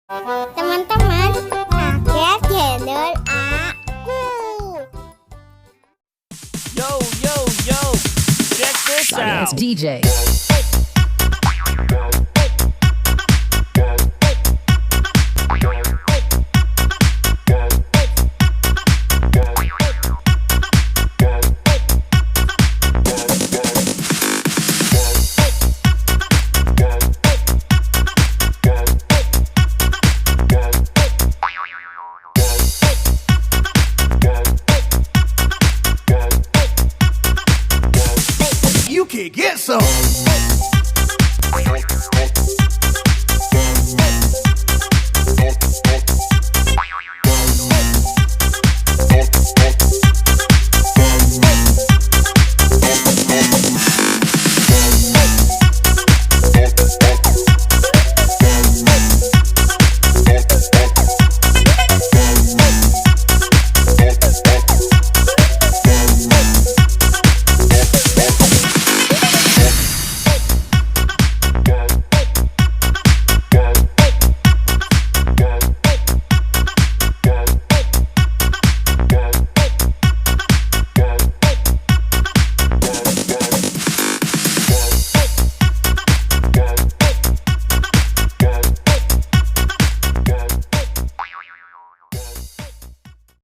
Teman-teman, Akhir channel aku. Yo, yo, yo, check this Science out. DJ. You can get some.